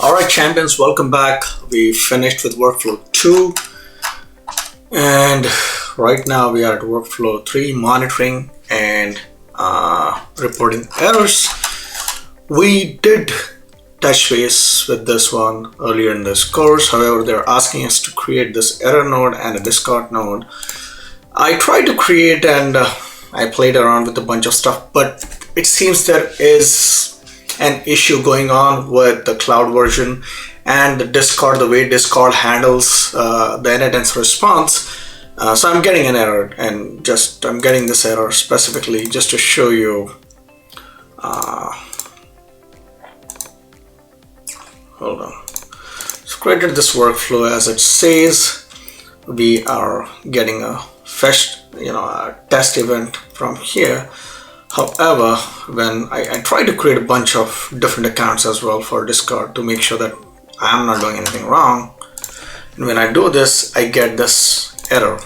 Alright champions, welcome back. We finished with workflow 2 and right now we are at workflow 3, monitoring and reporting errors. We did touch base with this one earlier in this course. However, they're asking us to create this error node and a discard node. I tried to create and I played around with a bunch of stuff, but it seems there is an issue going on with the cloud version and the discard, the way discard handles the n8n's response. So I'm getting an error, and I'm getting this error specifically just to show you. Hold on. So created this workflow as it says. We are getting a fetched, a test event from here. However, when I try to create a bunch of different accounts as well for discard to make sure that I'm not doing anything wrong, and when I do this, I get this error,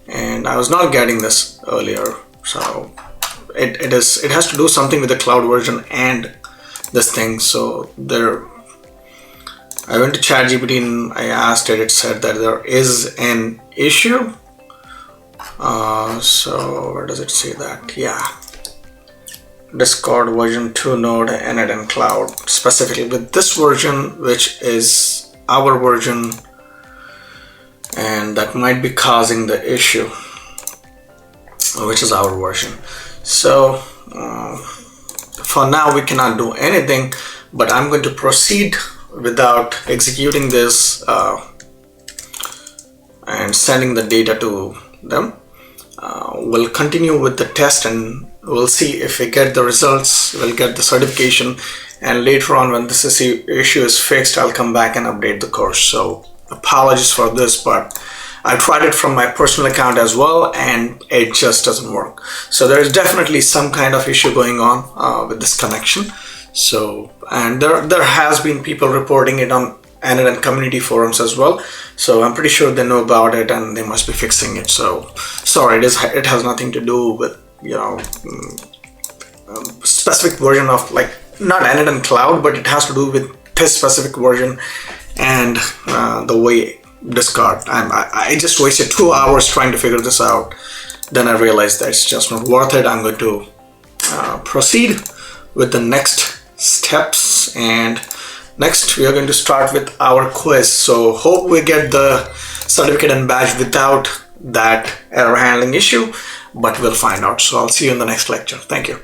and I was not getting this earlier. So it has to do something with the cloud version and this thing. So I went to ChatGPT and I asked it. It said that there is an issue. So where does it say that? Yeah. Discord version 2 node n8n cloud, specifically with this version, which is our version, and that might be causing the issue, which is our version. So for now we cannot do anything, but I'm going to proceed without executing this and sending the data to them. We'll continue with the test and we'll see if we get the results. We'll get the certification, and later on when this issue is fixed, I'll come back and update the course. So apologies for this, but I tried it from my personal account as well and it just doesn't work. So there is definitely some kind of issue going on with this connection. So, and there has been people reporting it on n8n community forums as well, so I'm pretty sure they know about it and they must be fixing it. So sorry, it has nothing to do with specific version of, like, not n8n cloud, but it has to do with this specific version and the way discard. I just wasted 2 hours trying to figure this out. Then I realized that it's just not worth it. I'm going to proceed with the next steps, and next we are going to start with our quiz. So hope we get the certificate and badge without that error handling issue, but we'll find out. So I'll see you in the next lecture. Thank you.